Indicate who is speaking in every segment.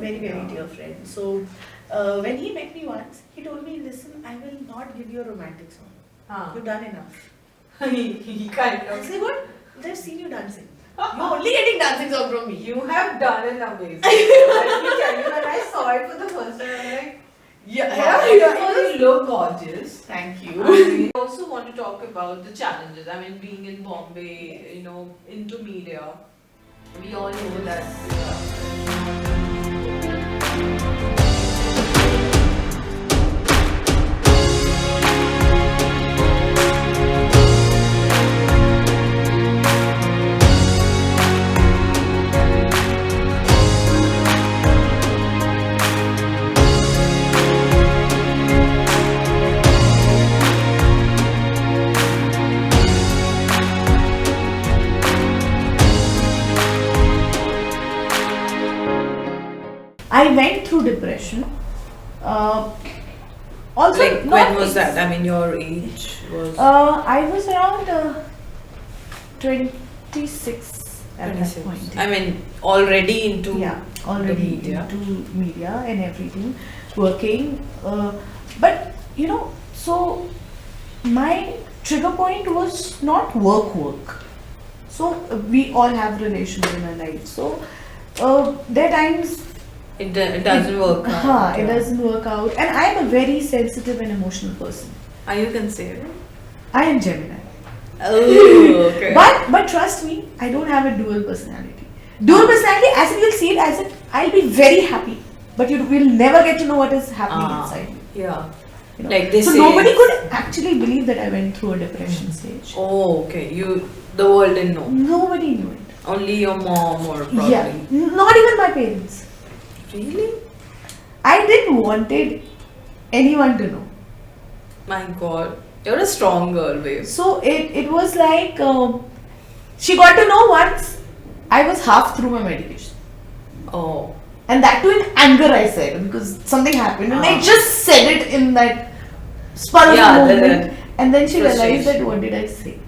Speaker 1: very, very dear friend. So when he met me once, he told me, listen, I will not give you a romantic song. You've done enough.
Speaker 2: He kind
Speaker 1: I
Speaker 2: of.
Speaker 1: said, what? I've seen you dancing. You're only getting dancing song from me.
Speaker 2: You have done it amazing. Let me tell you, when I saw it for the first time, I'm like, you look gorgeous.
Speaker 1: Thank you.
Speaker 2: I also want to talk about the challenges. I mean, being in Bombay, into media, we all know that.
Speaker 1: I went through depression. Also,
Speaker 2: Like,
Speaker 1: not
Speaker 2: when was
Speaker 1: ex-
Speaker 2: that? I mean, your age was.
Speaker 1: I was around 26 at that
Speaker 2: 26.
Speaker 1: point.
Speaker 2: I mean, already into
Speaker 1: Already
Speaker 2: the media.
Speaker 1: into media and everything, working. But so my trigger point was not work. So we all have relations in our life. So there are times
Speaker 2: It doesn't work out.
Speaker 1: it doesn't work out, and I am a very sensitive and emotional person.
Speaker 2: Are you considered?
Speaker 1: I am Gemini.
Speaker 2: Oh, okay.
Speaker 1: But trust me, I don't have a dual personality. Dual personality, as in you'll see it as in I'll be very happy, but you will never get to know what is happening inside me.
Speaker 2: Yeah.
Speaker 1: You know?
Speaker 2: Like this.
Speaker 1: So nobody could actually believe that I went through a depression stage.
Speaker 2: Oh, okay. The world didn't know.
Speaker 1: Nobody knew it.
Speaker 2: Only your mom or probably.
Speaker 1: Yeah, not even my parents.
Speaker 2: Really?
Speaker 1: I didn't wanted anyone to know.
Speaker 2: My God. You're a strong girl, babe.
Speaker 1: So it was like she got to know once I was half through my medication.
Speaker 2: Oh.
Speaker 1: And that too in anger I said, because something happened and I just said it in that spur of the moment. And then she realized that what did I say?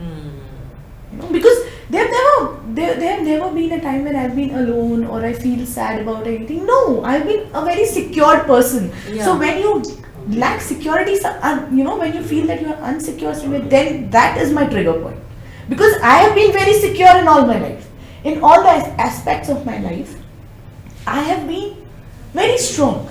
Speaker 1: Because there have never been a time when I've been alone or I feel sad about anything. No, I've been a very secure person.
Speaker 2: Yeah.
Speaker 1: So when you lack security, when you feel that you are unsecure somewhere, then that is my trigger point. Because I have been very secure in all my life. In all the aspects of my life, I have been very strong.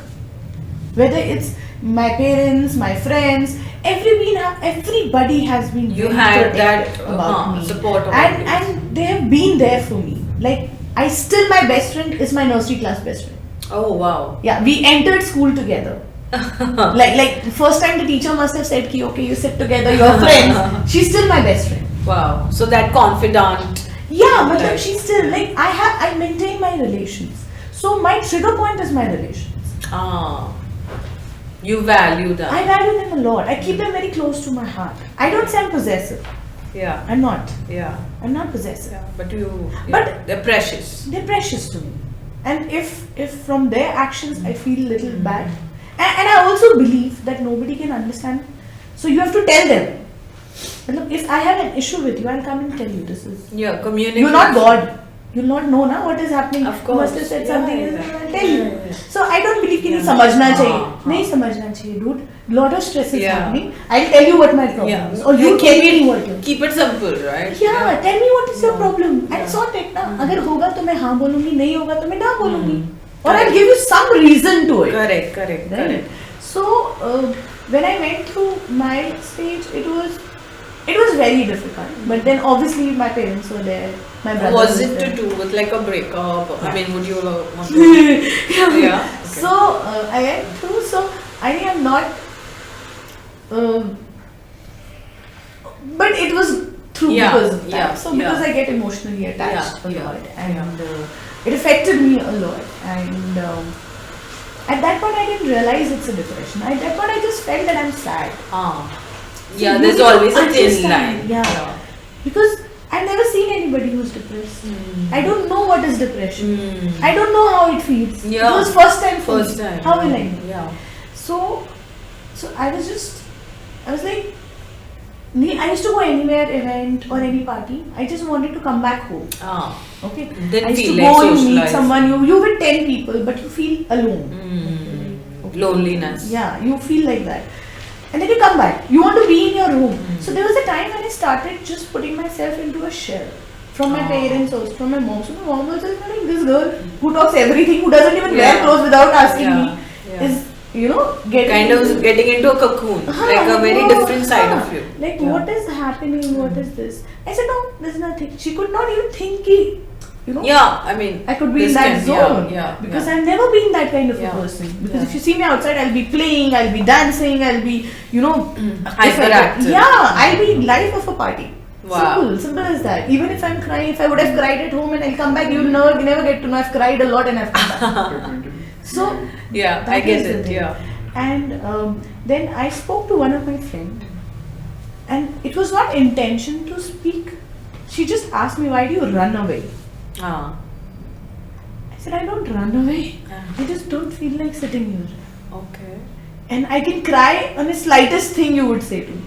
Speaker 1: Whether it's my parents, my friends, everybody has been
Speaker 2: You
Speaker 1: very
Speaker 2: had that
Speaker 1: protective about me.
Speaker 2: support of
Speaker 1: And they have been there for me. Like my best friend is my nursery class best friend.
Speaker 2: Oh, wow.
Speaker 1: Yeah, we entered school together. like first time the teacher must have said ki, okay, you sit together, you're friends. She's still my best friend.
Speaker 2: Wow. So that confidant.
Speaker 1: Yeah, but she's still like I maintain my relations. So my trigger point is my relations.
Speaker 2: You value that.
Speaker 1: I value them a lot. I keep them very close to my heart. I don't say I'm possessive.
Speaker 2: Yeah.
Speaker 1: I'm not.
Speaker 2: Yeah.
Speaker 1: I'm not possessive.
Speaker 2: Yeah. But you.
Speaker 1: But
Speaker 2: they're precious.
Speaker 1: They're precious to me. And if from their actions I feel a little bad, and I also believe that nobody can understand, so you have to tell them. Look, if I have an issue with you, I'll come and tell you. This is.
Speaker 2: Yeah, communicate.
Speaker 1: You're not God. You'll not know now what is happening.
Speaker 2: Of course.
Speaker 1: You must have said something. I'll tell you. So I don't believe कि नहीं
Speaker 2: Yeah.
Speaker 1: समझना चाहिए. नहीं समझना चाहिए, dude. Lot of stress is
Speaker 2: Yeah.
Speaker 1: happening. I'll tell you what my problem is, or you tell me what you.
Speaker 2: Keep it simple, right?
Speaker 1: Yeah, tell me what is your problem and
Speaker 2: Yeah.
Speaker 1: sort it ना. अगर होगा तो मैं हाँ बोलूँगी, नहीं होगा तो मैं ना बोलूँगी. Or I'll give you some reason to it.
Speaker 2: Correct.
Speaker 1: Right? So when I went through my stage, it was very difficult. But then obviously my parents were there. My brother
Speaker 2: Was it
Speaker 1: there.
Speaker 2: to do with like a breakup?
Speaker 1: Yeah.
Speaker 2: I mean, would you want to?
Speaker 1: Yeah.
Speaker 2: Yeah. Okay.
Speaker 1: So I went through. So I am not. But it was through
Speaker 2: Yeah,
Speaker 1: because of that.
Speaker 2: yeah,
Speaker 1: So because
Speaker 2: yeah.
Speaker 1: I get emotionally attached
Speaker 2: Yeah,
Speaker 1: a lot,
Speaker 2: yeah,
Speaker 1: and it affected me a lot. And at that point, I didn't realize it's a depression. At that point, I just felt that I'm sad.
Speaker 2: Yeah,
Speaker 1: you
Speaker 2: there's
Speaker 1: need to
Speaker 2: always a thin
Speaker 1: understand.
Speaker 2: line.
Speaker 1: Yeah. Because I've never seen anybody who's depressed. I don't know what is depression. I don't know how it feels.
Speaker 2: Yeah.
Speaker 1: It was first time for
Speaker 2: First
Speaker 1: me.
Speaker 2: time.
Speaker 1: How will I know?
Speaker 2: Yeah.
Speaker 1: So I was like, I used to go anywhere, event or any party. I just wanted to come back home. Okay.
Speaker 2: Didn't
Speaker 1: I used
Speaker 2: feel
Speaker 1: to
Speaker 2: like
Speaker 1: go, you meet
Speaker 2: socialized.
Speaker 1: someone, you with 10 people, but you feel alone. Okay.
Speaker 2: Loneliness.
Speaker 1: Yeah, you feel like that. And then you come back. You want to be in your room. So there was a time when I started just putting myself into a shell. From my parents also, from my mom. So my mom was just like, this girl who talks everything, who doesn't even wear clothes without asking me, is, getting
Speaker 2: into a cocoon, like a very different side of you.
Speaker 1: Like, what is happening? What is this? I said, no, there's nothing. She could not even think, I could be in that zone. Because I've never been that kind of a person. Because if you see me outside, I'll be playing, I'll be dancing, I'll be,
Speaker 2: hyperactive.
Speaker 1: I'll be life of a party.
Speaker 2: Wow.
Speaker 1: Simple as that. Even if I'm crying, if I would have cried at home and I'll come back, you'll never get to know I've cried a lot and I've come back. So,
Speaker 2: I get it.
Speaker 1: And then I spoke to one of my friends, and it was not intention to speak. She just asked me, why do you run away? I said, I don't run away. I just don't feel like sitting here.
Speaker 2: Okay.
Speaker 1: And I can cry on the slightest thing you would say to me.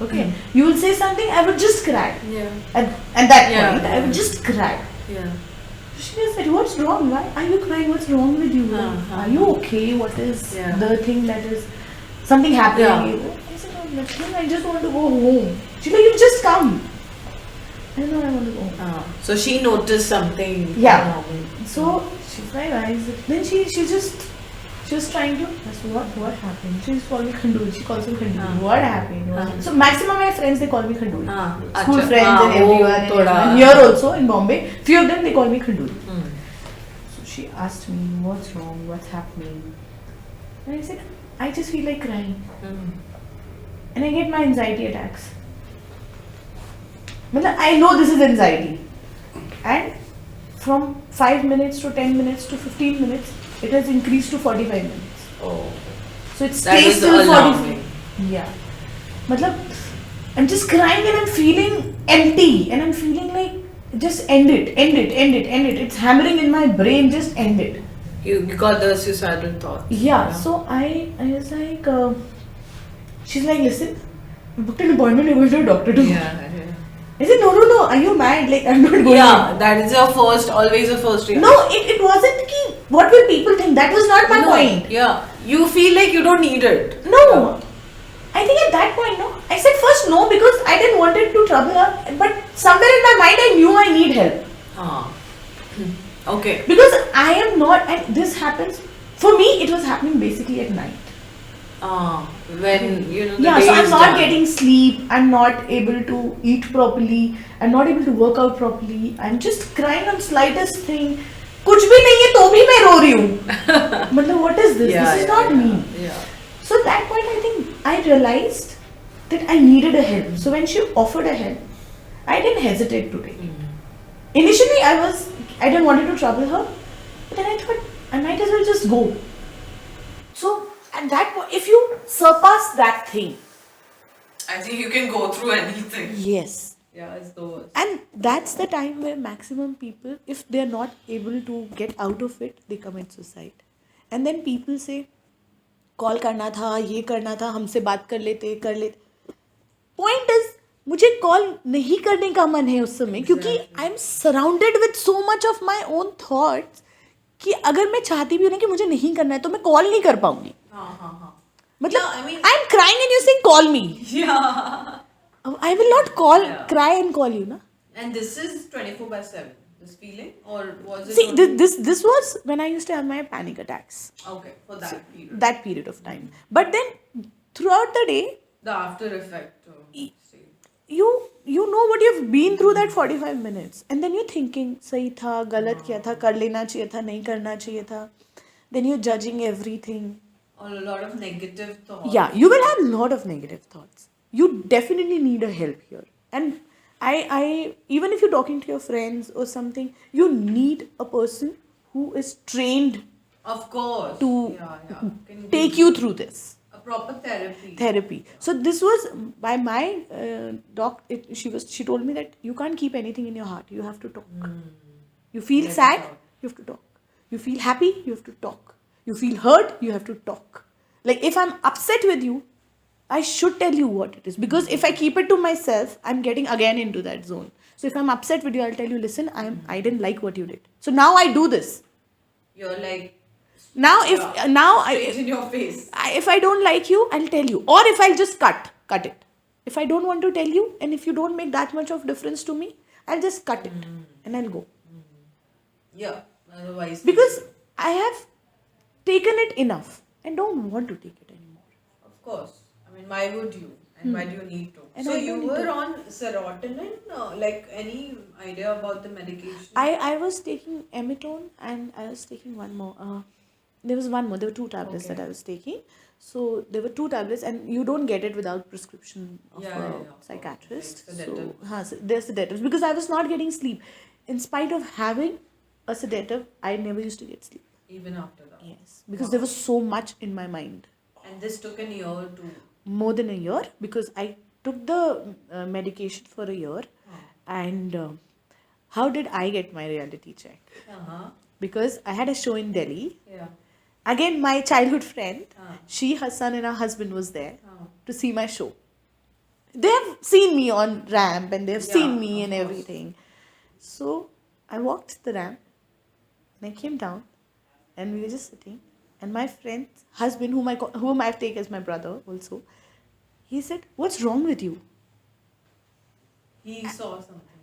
Speaker 1: Okay. You will say something, I would just cry. At that point, I would just cry. She just said, what's wrong? Why are you crying? What's wrong with you? Are you okay? What is the thing that is something happening? I said, no, nothing. I just want to go home. She's like, you just come. I know I want to go home.
Speaker 2: So she noticed something.
Speaker 1: So she's like, why is it? Then she was trying to ask what happened. She called me Khanduri. She calls me Khanduri. What happened? So maximum my friends, they call me Khanduri. School friends and everyone. Here also in Bombay, few of them they call me Khanduri. So she asked me, what's wrong? What's happening? And I said, I just feel like crying. And I get my anxiety attacks. I know this is anxiety. And from 5 minutes to 10 minutes to 15 minutes, it has increased to 45 minutes. So it stays till 45. I'm just crying and I'm feeling empty. And I'm feeling like, just end it. It's hammering in my brain, just end it.
Speaker 2: You got the suicidal thoughts.
Speaker 1: So I was like, she's like, listen, I booked an appointment, you're going to a doctor tomorrow. I said, no, are you mad? Like, I'm not going.
Speaker 2: That is always a first reaction.
Speaker 1: No, it wasn't key. What will people think? That was not my point.
Speaker 2: You feel like you don't need it.
Speaker 1: No. I think at that point, no. I said first no because I didn't want it to trouble her. But somewhere in my mind, I knew I need help.
Speaker 2: Okay.
Speaker 1: Because I am not, and this happens, for me, it was happening basically at night.
Speaker 2: When the
Speaker 1: so
Speaker 2: day
Speaker 1: I'm
Speaker 2: is
Speaker 1: not
Speaker 2: done.
Speaker 1: getting sleep, I'm not able to eat properly, I'm not able to work out properly, I'm just crying on slightest thing. कुछ भी नहीं है तो भी मैं रो रही हूँ. मतलब what is this? This is not me. So at that point I think I realized that I needed a help. So when she offered a help, I didn't hesitate to take it. Initially I didn't want to trouble her, but then I thought I might as well just go. So at that point, if you surpass that thing,
Speaker 2: I think you can go through anything.
Speaker 1: yes.
Speaker 2: It's the worst.
Speaker 1: And that's the time where maximum people, if they're not able to get out of it, they commit suicide. And then people say, call करना था, ये करना था, हमसे बात कर लेते. Point is, मुझे call नहीं करने का मन है उस समय, क्योंकि I'm surrounded with so much of my own thoughts कि अगर मैं चाहती भी हूँ ना कि मुझे नहीं करना है तो मैं call नहीं कर पाऊंगी. मतलब I'm crying and you saying call me. I will not cry and call you, na.
Speaker 2: And this is 24/7. This feeling, or was it?
Speaker 1: See, this was when I used to have my panic attacks.
Speaker 2: Okay, for that period.
Speaker 1: That period of time. But then throughout the day,
Speaker 2: The after effect.
Speaker 1: you know what you've been through that 45 minutes, and then you're thinking, सही था, गलत किया था, कर लेना चाहिए था, नहीं करना चाहिए था. Then you're judging everything.
Speaker 2: Or a lot of negative thoughts.
Speaker 1: Yeah, you will have a lot of negative thoughts. You definitely need a help here. And I even if you're talking to your friends or something, you need a person who is trained
Speaker 2: Of course.
Speaker 1: to
Speaker 2: Can
Speaker 1: take you through this.
Speaker 2: a proper therapy.
Speaker 1: So this was by my doc. She told me that you can't keep anything in your heart. You have to talk. You feel sad, you have to talk. You feel happy, you have to talk. You feel hurt, you have to talk. Like if I'm upset with you, I should tell you what it is. Because if I keep it to myself, I'm getting again into that zone. So if I'm upset with you, I'll tell you, listen, I didn't like what you did. So now I do this.
Speaker 2: You're like
Speaker 1: Now
Speaker 2: straight in your face.
Speaker 1: if I don't like you, I'll tell you. Or if I'll just cut it. If I don't want to tell you, and if you don't make that much of difference to me, I'll just cut it and I'll go.
Speaker 2: Yeah. Otherwise.
Speaker 1: Because I have taken it enough and don't want to take it anymore.
Speaker 2: Of course. I mean, why would you? And why do you need to?
Speaker 1: And
Speaker 2: So
Speaker 1: I
Speaker 2: you
Speaker 1: don't need
Speaker 2: were
Speaker 1: to.
Speaker 2: on serotonin? Like any idea about the medication?
Speaker 1: I was taking emetone and I was taking one more. There was one more. There were 2 tablets that I was taking. So there were 2 tablets, and you don't get it without prescription of a psychiatrist.
Speaker 2: Like
Speaker 1: So there's sedatives, because I was not getting sleep. In spite of having a sedative, I never used to get sleep.
Speaker 2: Even after that?
Speaker 1: Yes, because there was so much in my mind.
Speaker 2: And this took an year to...
Speaker 1: More than a year, because I took the medication for a year. And how did I get my reality check? Because I had a show in Delhi.
Speaker 2: Yeah.
Speaker 1: Again, my childhood friend, she, her son and her husband was there to see my show. They have seen me on ramp and they have seen me and everything. So I walked the ramp and I came down and we were just sitting. And my friend's husband, whom I take as my brother also, he said, "What's wrong with you?"
Speaker 2: He saw something.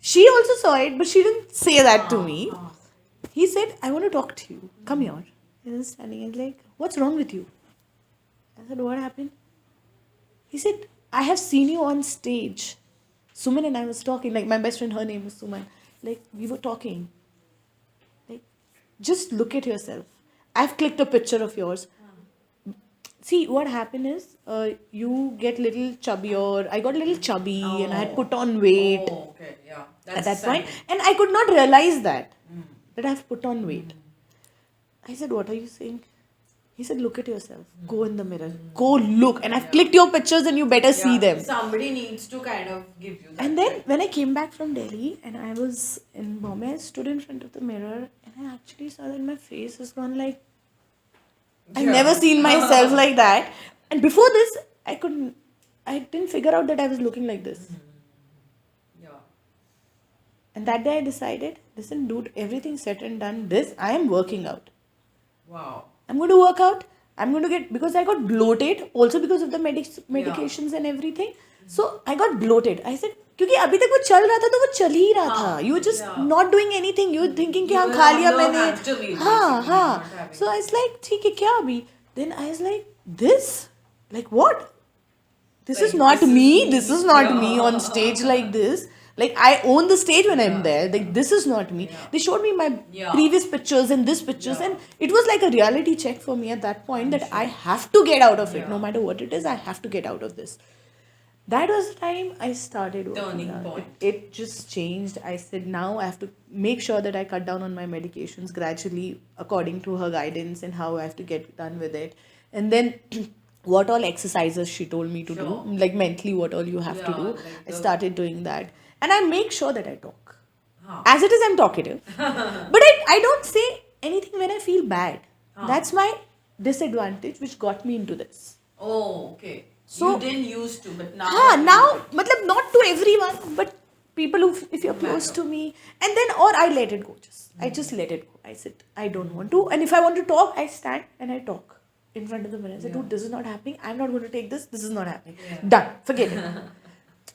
Speaker 1: She also saw it, but she didn't say that to me. He said, "I want to talk to you. Come here." He was standing and like, "What's wrong with you?" I said, "What happened?" He said, "I have seen you on stage. Suman and I was talking, like my best friend, her name is Suman. Like we were talking. Like, just look at yourself. I've clicked a picture of yours. See, what happened is, you get little chubbier. I got a little chubby and I had put on weight
Speaker 2: Okay, yeah.
Speaker 1: at that point. And I could not realize that I've put on weight. I said, "What are you saying?" He said, "Look at yourself. Go in the mirror. Go look. And I've clicked your pictures and you better see them."
Speaker 2: Somebody needs to kind of give you that.
Speaker 1: And then when I came back from Delhi and I was in Bombay, I stood in front of the mirror and I actually saw that my face has gone like, I've never seen myself like that. And before this, I didn't figure out that I was looking like this.
Speaker 2: Yeah.
Speaker 1: And that day I decided, listen, dude, everything's said and done. I am working out.
Speaker 2: Wow.
Speaker 1: I'm going to work out. I'm going to get, because I got bloated also because of the medications and everything. So I got bloated. I said, क्योंकि अभी तक वो चल रहा था तो वो चल ही रहा था. You were just not doing anything. You were thinking कि हाँ खा लिया मैंने. हाँ. So I was like, ठीक है क्या अभी? Then I was like, this? Like what? This is not me. This is not me on stage like this. Like, I own the stage when I'm there. Like, this is not me. They showed me my previous pictures and this pictures. And it was like a reality check for me at that point that I have to get out of it. No matter what it is, I have to get out of this. That was the time I started working.
Speaker 2: Turning point.
Speaker 1: It just changed. I said, now I have to make sure that I cut down on my medications gradually according to her guidance and how I have to get done with it. And then what all exercises she told me to do, like mentally what all you have to do.
Speaker 2: Like
Speaker 1: I started doing that. And I make sure that I talk. As it is, I'm talkative. But I don't say anything when I feel bad. That's my disadvantage which got me into this.
Speaker 2: Oh, okay.
Speaker 1: So,
Speaker 2: you didn't used to, but now...
Speaker 1: now, matlab not to everyone, but people who, if you're close to me. And then, or I let it go. I just let it go. I said, I don't want to. And if I want to talk, I stand and I talk in front of the mirror. I say, dude, this is not happening. I'm not going to take this. This is not happening. Done. Forget it.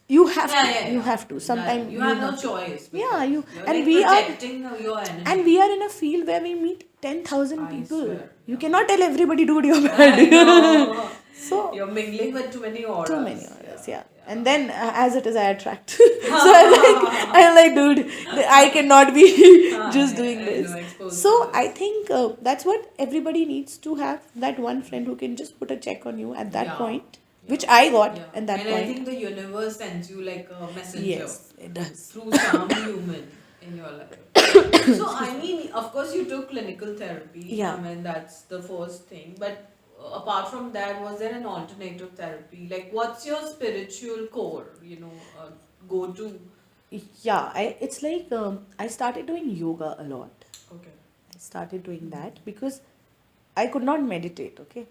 Speaker 1: You have to. You have to. Sometimes
Speaker 2: you have no choice.
Speaker 1: Yeah,
Speaker 2: you're
Speaker 1: and
Speaker 2: like
Speaker 1: we are
Speaker 2: protecting your enemy.
Speaker 1: And we are in a field where we meet 10,000 people. You cannot tell everybody, dude, you're bad. So
Speaker 2: you're mingling with too many auras.
Speaker 1: Too many auras, yeah. And then as it is, I attract. So I'm like, dude, I cannot be just doing this. So I think that's what everybody needs to have, that one friend who can just put a check on you at that point. Which I got at that point.
Speaker 2: And I think the universe sends you like a messenger.
Speaker 1: Yes, it does.
Speaker 2: Through some human in your life. So, I mean, of course you took clinical therapy.
Speaker 1: Yeah.
Speaker 2: I mean, that's the first thing. But apart from that, was there an alternative therapy? Like, what's your spiritual core, go-to?
Speaker 1: Yeah, it's like I started doing yoga a lot.
Speaker 2: Okay.
Speaker 1: I started doing that because I could not meditate, okay?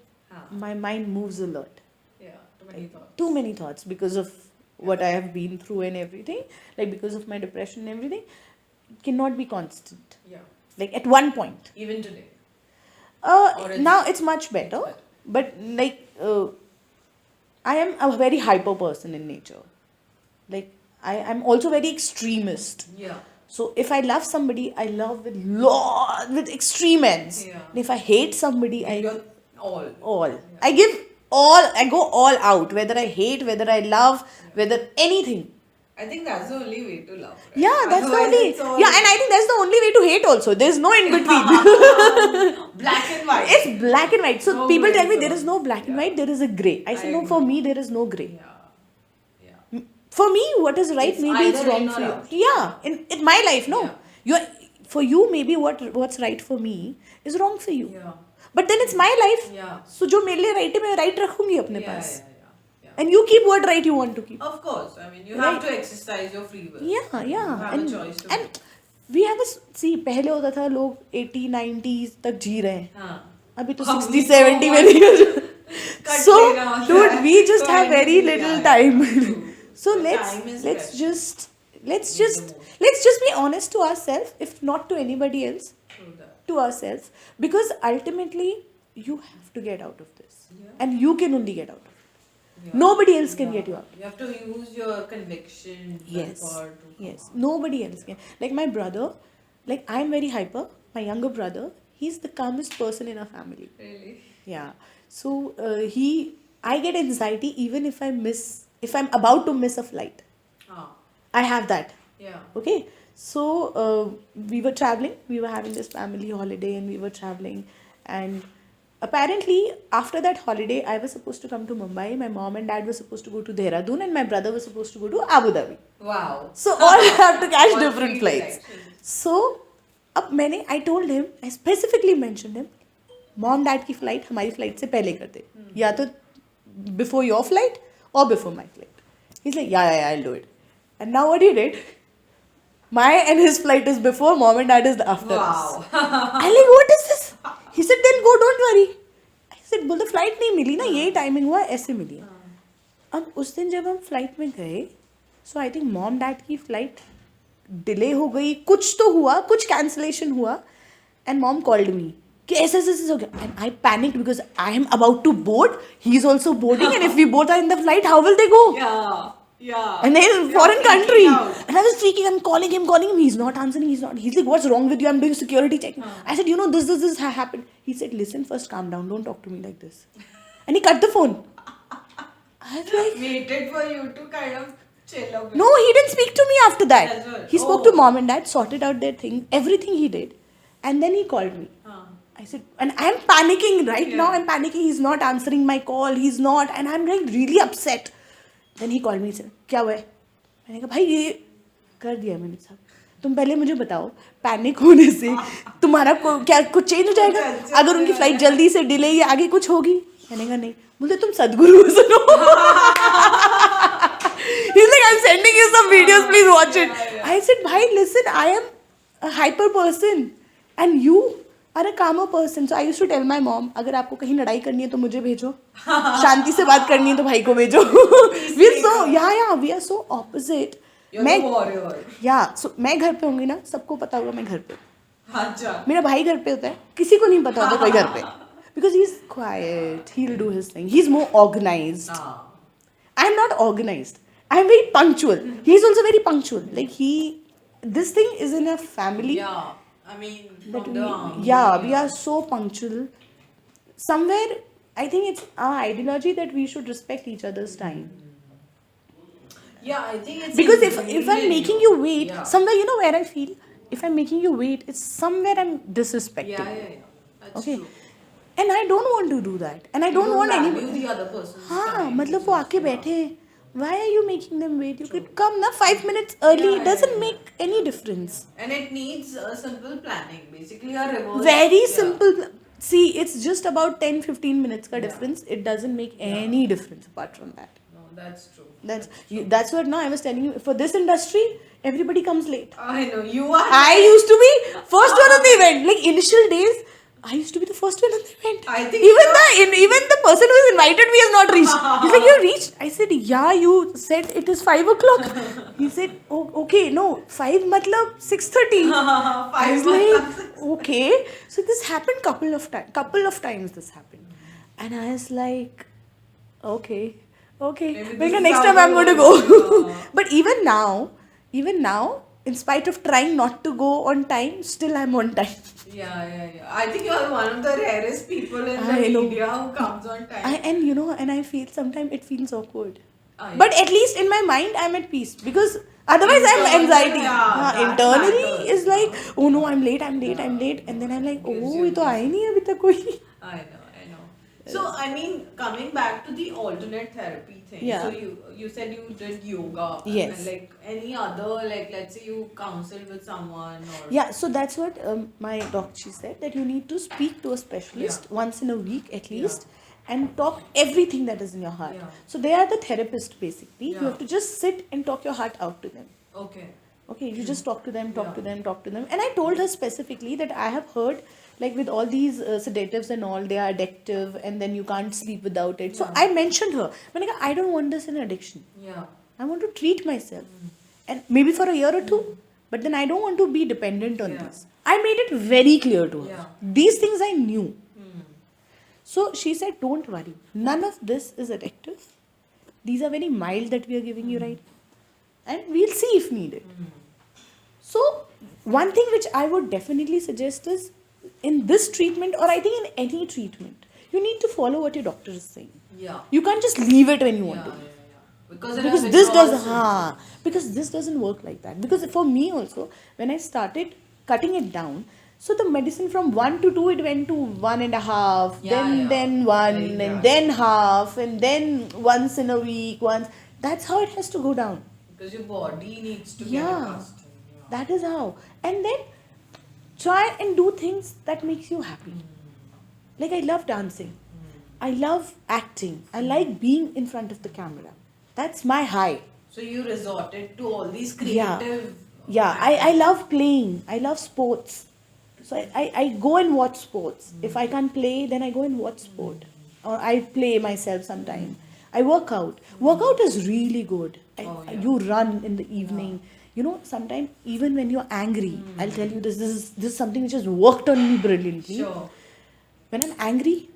Speaker 1: My mind moves a lot.
Speaker 2: Yeah, to many thoughts.
Speaker 1: Too many thoughts because of what I have been through and everything, like because of my depression and everything, cannot be constant.
Speaker 2: Yeah.
Speaker 1: Like at one point.
Speaker 2: Even today. Or
Speaker 1: Now it's much better, but like I am a very hyper person in nature. Like I'm also very extremist.
Speaker 2: Yeah.
Speaker 1: So if I love somebody, I love with extreme ends.
Speaker 2: Yeah.
Speaker 1: And if I hate somebody, I
Speaker 2: You're all.
Speaker 1: all. I give all. I go all out. Whether I hate, whether I love, whether anything.
Speaker 2: I think that's the only way to love. Right?
Speaker 1: Yeah, that's the
Speaker 2: Otherwise
Speaker 1: only.
Speaker 2: it's all-
Speaker 1: Yeah, and I think that's the only way to hate. Also, there's no in between.
Speaker 2: Black and white.
Speaker 1: It's black and white. So
Speaker 2: No
Speaker 1: people
Speaker 2: gray
Speaker 1: tell me
Speaker 2: zone.
Speaker 1: there is no black and white. There is a gray. I say
Speaker 2: I
Speaker 1: no. For
Speaker 2: agree.
Speaker 1: me, there is no gray.
Speaker 2: Yeah.
Speaker 1: For me, what is right,
Speaker 2: It's
Speaker 1: maybe it's
Speaker 2: either
Speaker 1: wrong
Speaker 2: in or
Speaker 1: for you.
Speaker 2: out.
Speaker 1: Yeah, in my life, no.
Speaker 2: Yeah.
Speaker 1: You're for you, maybe what's right for me is wrong for you.
Speaker 2: Yeah.
Speaker 1: But then it's my life.
Speaker 2: Yeah.
Speaker 1: So जो मेरे लिए right है मैं right रखूंगी अपने
Speaker 2: Yeah,
Speaker 1: pass.
Speaker 2: yeah.
Speaker 1: And you keep what right you want to keep.
Speaker 2: Of course. I mean, you
Speaker 1: Right.
Speaker 2: have to exercise your free will.
Speaker 1: Yeah, yeah.
Speaker 2: You have a choice to
Speaker 1: and we have a see पहले होता था लोग 80 90s तक जी रहे हैं.
Speaker 2: हाँ.
Speaker 1: अभी तो
Speaker 2: अब
Speaker 1: 60
Speaker 2: we
Speaker 1: 70
Speaker 2: don't
Speaker 1: में
Speaker 2: want
Speaker 1: नहीं.
Speaker 2: Cut
Speaker 1: So
Speaker 2: later on
Speaker 1: dude,
Speaker 2: that.
Speaker 1: we just
Speaker 2: So
Speaker 1: have very
Speaker 2: anything,
Speaker 1: little
Speaker 2: yeah,
Speaker 1: time.
Speaker 2: true.
Speaker 1: So
Speaker 2: The
Speaker 1: let's
Speaker 2: time is
Speaker 1: let's
Speaker 2: precious.
Speaker 1: just let's
Speaker 2: Make the
Speaker 1: just
Speaker 2: most.
Speaker 1: let's just be honest to ourselves, if not to anybody else,
Speaker 2: True that.
Speaker 1: to ourselves, because ultimately you have to get out of this,
Speaker 2: Yeah.
Speaker 1: and you can only get out of it.
Speaker 2: Yeah.
Speaker 1: Nobody else can
Speaker 2: Yeah.
Speaker 1: get you out.
Speaker 2: You have to use your conviction.
Speaker 1: Yes.
Speaker 2: willpower to come
Speaker 1: Yes,
Speaker 2: out.
Speaker 1: nobody else can. Like my brother, like I'm very hyper. My younger brother, he's the calmest person in our family.
Speaker 2: Really?
Speaker 1: Yeah. So I get anxiety even if if I'm about to miss a flight.
Speaker 2: Ah.
Speaker 1: I have that.
Speaker 2: Yeah.
Speaker 1: Okay. So we were traveling. We were having this family holiday, and we were traveling. And apparently, after that holiday, I was supposed to come to Mumbai. My mom and dad were supposed to go to Dehradun, and my brother was supposed to go to Abu Dhabi.
Speaker 2: Wow.
Speaker 1: So all have to catch
Speaker 2: All
Speaker 1: different
Speaker 2: three
Speaker 1: flights.
Speaker 2: directions.
Speaker 1: So I told him, I specifically mentioned him, mom dad की flight हमारी flight से पहले कर दे, या तो before your flight or before my flight. He's like, yeah, I'll do it. And now what he did, my and his flight is before, mom and dad is after us.
Speaker 2: Wow.
Speaker 1: I'm like, what is this? He said, then go, don't worry. I said, बोलते flight नहीं मिली ना, यही timing हुआ, ऐसे मिली है. अब उस दिन जब हम flight में गए, so I think mom dad की flight delay हो गई, कुछ तो हुआ, कुछ cancellation हुआ, and mom called me कि ऐसे हो गया, and I panicked because I am about to board, he's also boarding, and if we both are in the flight, how will they go?
Speaker 2: Yeah. Yeah.
Speaker 1: And then in
Speaker 2: You're
Speaker 1: foreign
Speaker 2: freaking
Speaker 1: country,
Speaker 2: out.
Speaker 1: and I was freaking. I'm calling him. He's not answering. He's like, what's wrong with you? I'm doing security check. I said, this happened. He said, listen, first calm down. Don't talk to me like this. And he cut the phone. I was like,
Speaker 2: Waited for you to kind of chill a bit.
Speaker 1: no, he didn't speak to me after that.
Speaker 2: As well.
Speaker 1: He spoke to mom and dad, sorted out their thing, everything he did, and then he called me. I said, and I'm panicking right now. I'm panicking. He's not answering my call. He's not, and I'm like really upset. Then he called me. He said, क्या हुआ है? मैंने कहा भाई ये कर दिया मैंने सब. तुम पहले मुझे बताओ पैनिक होने से तुम्हारा क्या कुछ चेंज हो जाएगा अगर उनकी फ्लाइट जल्दी से डिले या आगे कुछ होगी. मैंने कहा नहीं. बोलते तुम सदगुरु सुनो. He's like, I'm sending you some videos, please watch it. I said, bhai, listen, I am a hyper person and you are a calmer person. So I used to tell my mom, अगर आपको कहीं लड़ाई करनी है तो मुझे भेजो, शांति से बात करनी है तो भाई को भेजो. We are so opposite.
Speaker 2: You're the warrior.
Speaker 1: Yeah, so मैं घर पे होंगी ना, सबको पता होगा मैं घर पे.
Speaker 2: अच्छा.
Speaker 1: मेरा भाई घर पे होता है, किसी को नहीं पता होता कोई घर पे. Because he's quiet, he'll do his thing. He's more organized. I'm not organized. I'm very punctual. He's also very punctual. Like this thing is in a family.
Speaker 2: Yeah. I mean,
Speaker 1: That
Speaker 2: from the army.
Speaker 1: we are so punctual. Somewhere, I think it's our ideology that we should respect each other's time.
Speaker 2: Yeah, I think it's
Speaker 1: Because if
Speaker 2: ingrained
Speaker 1: I'm
Speaker 2: in
Speaker 1: making you wait,
Speaker 2: Yeah.
Speaker 1: somewhere, where I feel, if I'm making you wait, it's somewhere I'm disrespecting.
Speaker 2: Yeah. That's
Speaker 1: Okay.
Speaker 2: true.
Speaker 1: And I don't want to do that. And I don't want
Speaker 2: value
Speaker 1: anybody.
Speaker 2: the other person's
Speaker 1: हाँ,
Speaker 2: time.
Speaker 1: मतलब वो आके बैठे हैं. Why are you making them wait? You could come na 5 minutes early.
Speaker 2: Yeah,
Speaker 1: It doesn't
Speaker 2: yeah.
Speaker 1: make any difference.
Speaker 2: And it needs a simple planning. Basically, a reverse.
Speaker 1: Very
Speaker 2: yeah.
Speaker 1: simple. See, it's just about 10-15 minutes ka difference. It doesn't make any difference apart from that.
Speaker 2: No, that's true.
Speaker 1: That's what now I was telling you. For this industry, everybody comes late.
Speaker 2: I know. You are.
Speaker 1: I used to be first one of the event. Like initial days, I used to be the first one on the event.
Speaker 2: I think
Speaker 1: even the person who has invited me has not reached. He's like, you reached? I said, yeah, you said it is 5 o'clock. He said, oh, okay, no, 5 matlab 6:30. I was like, okay. So this happened couple of times this happened. And I was like, okay. Maybe next time I'm going to go. But even now, in spite of trying not to go on time, still I'm on time.
Speaker 2: Yeah. I think you are one of the rarest people in the media who comes on time.
Speaker 1: And I feel sometimes it feels awkward.
Speaker 2: Yeah.
Speaker 1: But at least in my mind, I'm at peace. Because otherwise, I'm anxiety. Internally, is like, oh no, I'm late. And then I'm like, oh, ये तो आया नहीं है अभी तक कोई.
Speaker 2: I know. So, I mean, coming back to the alternate therapy thing.
Speaker 1: Yeah.
Speaker 2: So, you said you did yoga.
Speaker 1: Yes.
Speaker 2: And like any other, like let's say you counsel with someone or...
Speaker 1: Yeah, so that's what my doctor said, that you need to speak to a specialist once in a week at least and talk everything that is in your heart.
Speaker 2: Yeah.
Speaker 1: So they are the therapist basically.
Speaker 2: Yeah.
Speaker 1: You have to just sit and talk your heart out to them.
Speaker 2: Okay,
Speaker 1: you just talk to them. And I told her specifically that I have heard, like with all these sedatives and all, they are addictive and then you can't sleep without it. So I mentioned her. I don't want this in addiction.
Speaker 2: Yeah.
Speaker 1: I want to treat myself. And maybe for a year or two. But then I don't want to be dependent on this. I made it very clear to her.
Speaker 2: Yeah.
Speaker 1: These things I knew. So she said, don't worry. None of this is addictive. These are very mild that we are giving you right now. And we'll see if needed. So one thing which I would definitely suggest is, in this treatment, or I think in any treatment, you need to follow what your doctor is saying.
Speaker 2: Yeah.
Speaker 1: You can't just leave it when you want to. Because this doesn't work like that. Because for me also, when I started cutting it down, so the medicine from 1 to 2, it went to 1.5, then 1, and then half, and then once in a week, once. That's how it has to go down.
Speaker 2: Because your body needs to get accustomed.
Speaker 1: That is how. And then try and do things that makes you happy. Like I love dancing. I love acting. I like being in front of the camera. That's my high.
Speaker 2: So you resorted to all these creative...
Speaker 1: Yeah, I love playing. I love sports. So I go and watch sports. If I can't play, then I go and watch sport. Or I play myself sometime. I work out. Workout is really good. You run in the evening. You know, sometimes even when you're angry, I'll tell you this is something which has worked on me brilliantly.
Speaker 2: Sure.
Speaker 1: When I'm angry,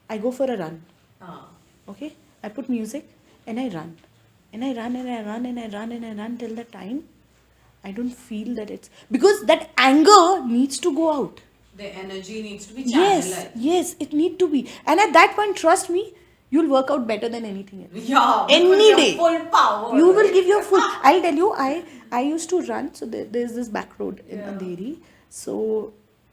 Speaker 1: I go for a run.
Speaker 2: Okay?
Speaker 1: I put music and I run. And I run till the time I don't feel that it's... Because that anger needs to go out.
Speaker 2: The energy needs to be channelized.
Speaker 1: Yes, it needs to be. And at that point, trust me, you'll work out better than anything else.
Speaker 2: Yeah,
Speaker 1: any day.
Speaker 2: Full power.
Speaker 1: You will give your full... I'll tell you, I used to run. So there's this back road in Andheri. So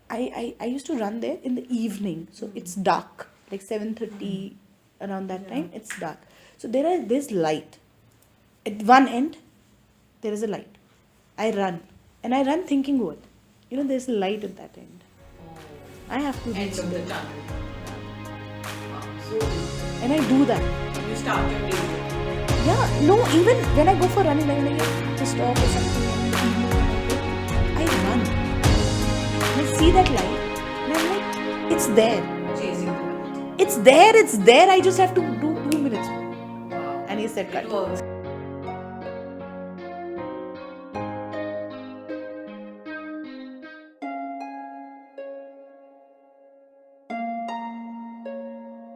Speaker 1: I used to run there in the evening. So it's dark, like 7:30 around that time. It's dark. So there's light. At one end, there is a light. I run. And I run thinking what? You know, there's a light at that end. I have to reach
Speaker 2: End of the
Speaker 1: there.
Speaker 2: tunnel.
Speaker 1: And I do that.
Speaker 2: You start your day.
Speaker 1: Yeah, no, even when I go for running, like when I get pissed off or something, I run. And I see that light, and I'm like, it's there.
Speaker 2: Chasing the light.
Speaker 1: It's there. I just have to do 2 minutes.
Speaker 2: Wow.
Speaker 1: And he said, cut.
Speaker 2: It works.